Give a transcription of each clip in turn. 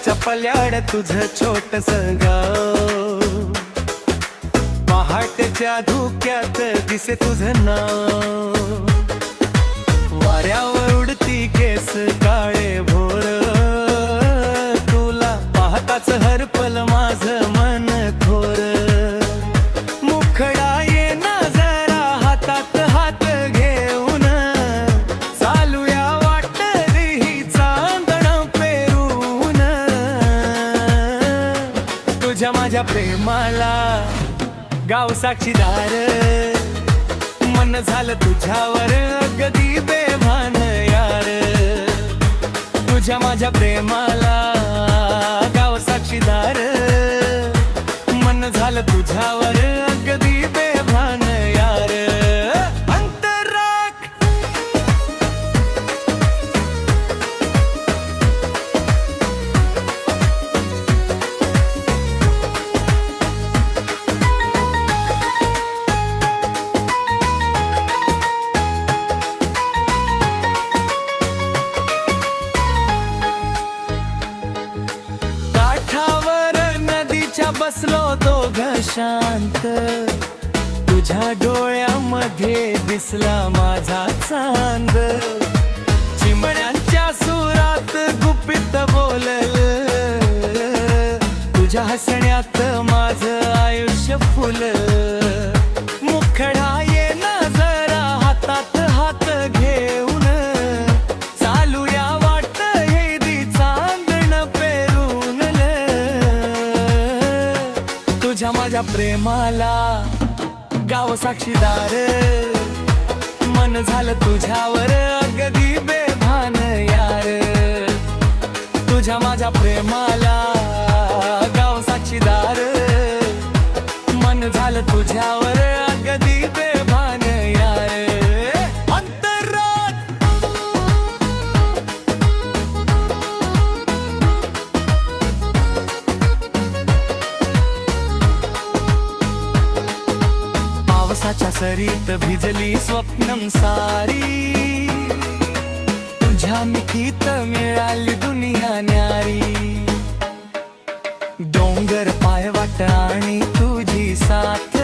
डोंगराच्या पल्याड तुझं छोटस गाव, पहाटेच्या धुक्यात दिसे तुझं नाव, वाऱ्यावर उडती केस काळे भोर, तुला पाहताच हरपल माझं मन थोर, मुखडा ये ना जरा हातात हात घेऊन, चालूया वाटली ही चांदण पेरून, तुझ्या माझ्या प्रेमाला गाव साक्षीदार, मन झालं तुझ्यावर अगदी बेभान यार, तुझ्या माझ्या प्रेमाला गाव साक्षीदार, मन झालं तुझ्यावर अगदी बेभान यार. अंतराख बसलो दोघं शांत, तुझ्या डोळ्यामध्ये दिसला माझा चांद, चिमण्यांच्या सुरात गुपित बोलल, तुझ्या हसण्यात माझं आयुष्य फुललं, मुखडा ये ना जरा हातात हात घेऊन, चालूया वाट हे दी चांदण पेरून, तुझ्या माझ्या प्रेमाला गाव साक्षीदार, मन झालं तुझ्यावर अगदी बेभान यार, तुझ्या माझ्या प्रेमाला गाव साक्षीदार, मन झालं तुझ्यावर अगदी बेभान यार. पावसाच्या सरीत भिजली स्वप्नं सारी, तुझ्या मिठीत मिळाली दुनिया न्यारी, डोंगर पायवाट आणि तुझी साथ,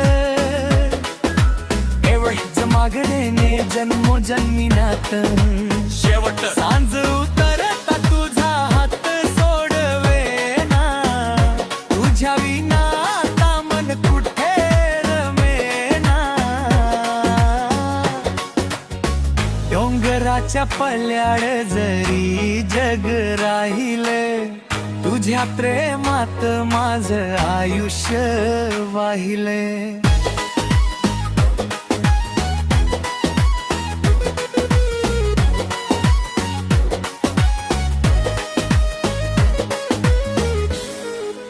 एवढीच मागणेने जन्मोजन्मी नात, शेवट सांज उतरता तुझा हात सोडवेना, तुझ्या विना आता मन कुठे डोंगराच्या पल्याड जरी जग राहिले, तुझ्या प्रेमात माझं आयुष्य वाहिले.